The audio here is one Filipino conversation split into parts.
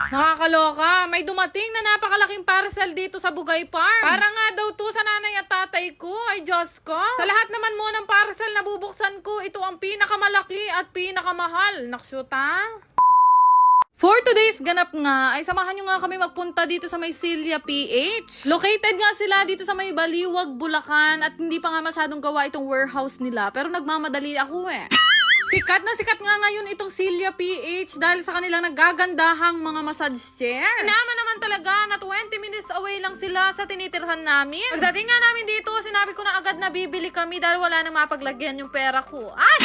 Nakakaloka, may dumating na napakalaking parcel dito sa Bugay Farm. Para nga daw to sa nanay at tatay ko. Ay Diyos ko. Sa lahat naman mo ng parcel na bubuksan ko, ito ang pinakamalaki at pinakamahal. Naksyuta. For today's ganap nga, ay samahan nyo nga kami magpunta dito sa may Silya PH. Located nga sila dito sa may Baliwag, Bulacan at hindi pa nga masyadong gawa itong warehouse nila. Pero nagmamadali ako eh. Sikat na sikat nga ngayon itong Silya PH dahil sa kanilang naggagandahang mga massage chair. Naman naman talaga na 20 minutes away lang sila sa tinitirhan namin. Pagdating nga namin dito, sinabi ko na agad na bibili kami dahil wala nang mapaglagyan yung pera ko. Ay!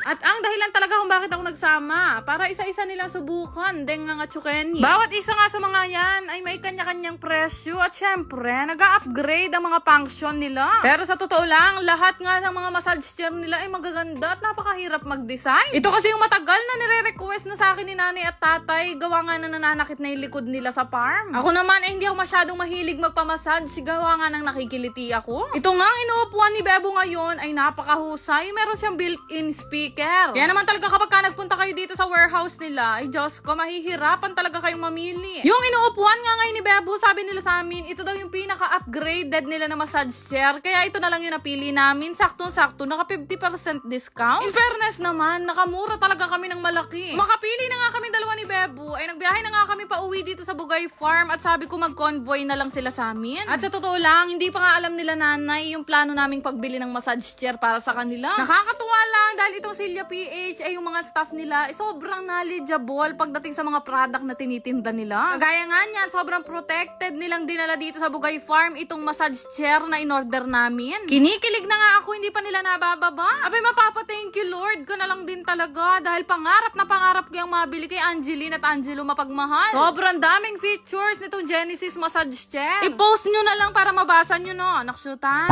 At ang dahilan talaga kung bakit ako nagsama, para isa-isa nilang subukan, dengang at chukeni. Bawat isa nga sa mga yan ay may kanya-kanyang presyo at syempre, nag-upgrade ang mga function nila. Pero sa totoo lang, lahat nga ng mga massage chair nila ay magaganda at napakahirap mag-design. Ito kasi yung matagal na nire-request na sa akin ni nanay at tatay, gawa nga na nananakit na yung likod nila sa farm. Ako naman ay hindi ako masyadong mahilig magpamassage, gawa nga nang nakikiliti ako. Ito nga ang inuupuan ni Bebo ngayon ay napakahusay, meron siyang built-in speaker. Kaya naman talaga kapag ka nagpunta kayo dito sa warehouse nila, ay Diyos ko, mahihirapan talaga kayong mamili. Yung inuupuan nga ngayon ni Bebo, sabi nila sa amin, ito daw yung pinaka-upgraded nila na massage chair. Kaya ito na lang yung napili namin. Saktong-sakto, naka 50% discount. In fairness naman, nakamura talaga kami ng malaki. Makapili na nga kami dalawa ni Bebo, ay nagbiyahe na nga kami pa uwi dito sa Bugay Farm at sabi ko mag-convoy na lang sila sa amin. At sa totoo lang, hindi pa nga alam nila nanay yung plano naming pagbili ng massage chair para sa kanila. Nakakatuwa lang dahil itong Silya PH ay yung mga staff nila ay sobrang knowledgeable pagdating sa mga product na tinitinda nila. Kagaya nga niyan, sobrang protected nilang dinala dito sa Bugay Farm itong massage chair na in-order namin. Kinikilig na nga ako, hindi pa nila nabababa. Abay mapapa-thank you Lord ko na lang din talaga dahil pangarap na pangarap ko yung mabili kay Angeline at Angelo mapagmahal. Sobrang daming features nitong Genesis massage chair. I-post nyo na lang para mabasa nyo no, naksyutan.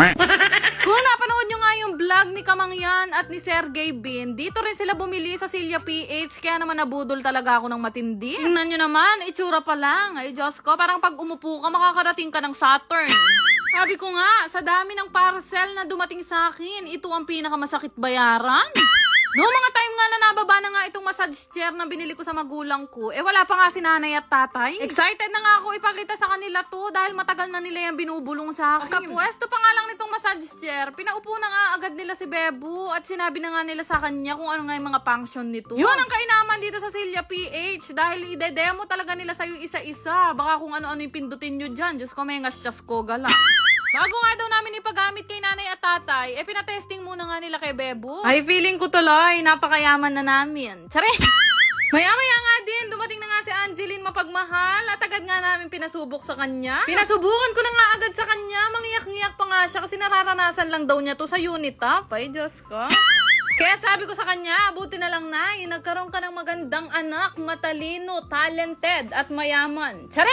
Kung napanood nyo nga yung vlog ni Kamangyan at ni Sergey Bin, dito rin sila bumili sa Silya PH, kaya naman nabudol talaga ako ng matindi. Tingnan nyo naman, itsura pa lang. Ay Diyos ko, parang pag umupo ka, makakarating ka ng Saturn. Sabi ko nga, sa dami ng parcel na dumating sa akin, ito ang pinakamasakit bayaran. Noong mga time nga na nababa na nga itong massage chair na binili ko sa magulang ko, wala pa nga si nanay at tatay. Excited na nga ako ipakita sa kanila to dahil matagal na nila yung binubulong sa akin. Pagkapuesto pa nga lang nitong massage chair, pinaupo na nga agad nila si Bebo at sinabi na nga nila sa kanya kung ano nga yung mga function nito. Yun ang kainaman dito sa Silya PH dahil ide-demo talaga nila sa'yo isa-isa. Baka kung ano-ano yung pindutin nyo dyan. Diyos ko, may ngas-syas ko gala. Bago nga daw namin ipagamit kay nanay at tatay, pinatesting muna nga nila kay Bebo. Ay, feeling ko tuloy, napakayaman na namin. Tsare! Maya-maya nga din, dumating na nga si Angeline mapagmahal at agad nga namin pinasubok sa kanya. Pinasubukan ko na nga agad sa kanya, mangiyak-ngiyak pa nga siya kasi nararanasan lang daw niya to sa unit top. Ay, Diyos ko. Kaya sabi ko sa kanya, buti na lang nay, nagkaroon ka ng magandang anak, matalino, talented, at mayaman. Tsare!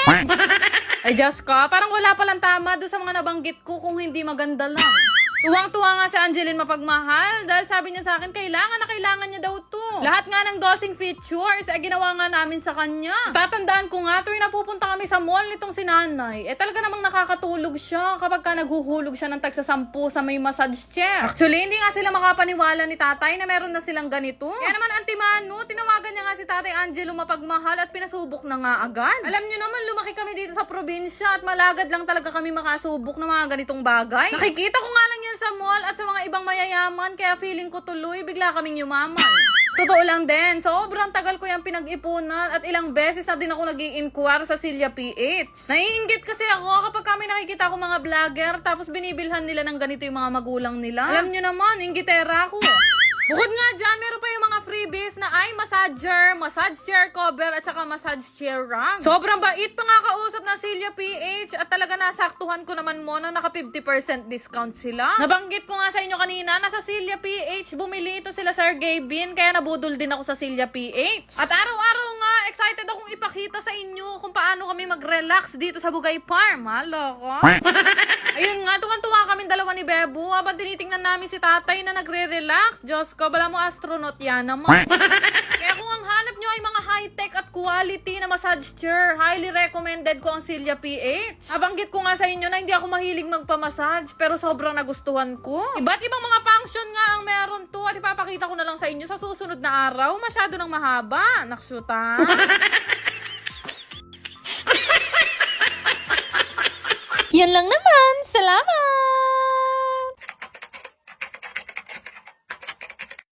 Ay Diyos ko, parang wala palang tama doon sa mga nabanggit ko kung hindi maganda lang. Tuwang-tuwa nga si Angeline mapagmahal dahil sabi niya sa akin, kailangan na kailangan niya daw to. Lahat nga ng dosing features ay ginawa nga namin sa kanya. Tatandaan ko nga, tuwing napupunta kami sa mall nitong si nanay, talaga namang nakakatulog siya kapag ka naghuhulog siya ng tagsasampu sa may massage chair. Actually, hindi nga sila makapaniwala ni tatay na meron na silang ganito. Kaya naman Antimano, tinawagan niya nga si tatay Angelo mapagmahal at pinasubok na nga agad. Alam niyo naman, lumaki kami dito sa probinsya at malagad lang talaga kami makasubok ng mga ganitong bagay. Nakikita ko nga lang yan sa mall at sa mga ibang mayayaman kaya feeling ko tuloy bigla kaming yumaman. Totoo lang din, sobrang tagal ko yung pinag-ipunan at ilang beses na din ako nag-i-inquire sa Silya PH. Naiinggit kasi ako kapag kami nakikita ko mga vlogger tapos binibilhan nila ng ganito yung mga magulang nila. Alam nyo naman, inggitera ako. Bukod nga dyan, meron pa yung mga freebies na eye massager, massage chair cover, at saka massage chair rug. Sobrang bait pa nga kausap ng Silya PH at talaga nasaktuhan ko naman mo na naka 50% discount sila. Nabanggit ko nga sa inyo kanina, nasa Silya PH, bumili ito sila Sergey Bin, kaya nabudol din ako sa Silya PH. At araw-araw nga, excited akong ipakita sa inyo kung paano kami mag-relax dito sa Bugay Farm. Loko. Ayun nga, tuwan-tuwa kami dalawa ni Bebo habang tinitingnan namin si tatay na nagre-relax. Diyos ko, bala mo astronaut yan naman. Kaya kung ang hanap nyo ay mga high-tech at quality na massage chair. Highly recommended ko ang Silya PH. Nabanggit ko nga sa inyo na hindi ako mahilig magpamassage, pero sobrang nagustuhan ko. Iba't ibang mga function nga ang meron to at ipapakita ko na lang sa inyo sa susunod na araw. Masyado nang mahaba. Naksyuta. Yan lang naman. Salamat!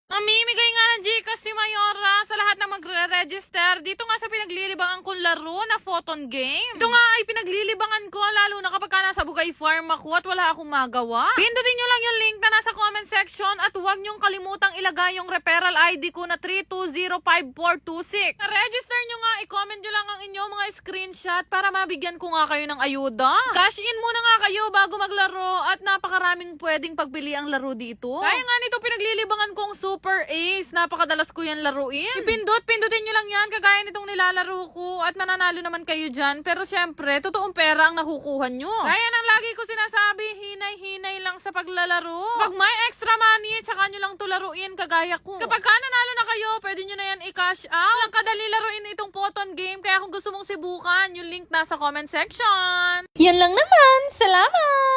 Namimigay nga ng Gcash si Mayora sa lahat na magre-register. Dito nga sa pinaglilibangan kong laro na photon game. Ito nga ay pinaglilibangan ko lalo na kapag nasa Bugay Farm ako at wala akong magawa. Pindutin nyo lang yung link na nasa comment section at huwag nyong kalimutang ilagay yung referral ID ko na 3205426. Na-register nyo nga, i-comment nyo lang ang inyong mga screenshot para mabigyan ko nga kayo ng ayuda. Cash in muna nga kayo bago maglaro at napakaraming pwedeng pagpili ang laro dito. Kaya nga nito pinaglilibangan kong Super Ace. Napakadalas ko yan laruin. Pindutin nyo lang yan kagaya nitong nilalaro ko at mananalo naman kayo dyan. Pero syempre, totoong pera ang nakukuha nyo. Kaya nang lagi ko sinasabi, hinay-hinay lang sa paglalaro. Pag may extra money, tsaka nyo lang to laruin kagaya ko. Kapag ka nanalo na kayo, pwede nyo na yan i-cash out. Lang kadali laruin itong photon game. Kaya kung gusto mong sibukan, yung link nasa comment section. Yan lang naman. Salamat!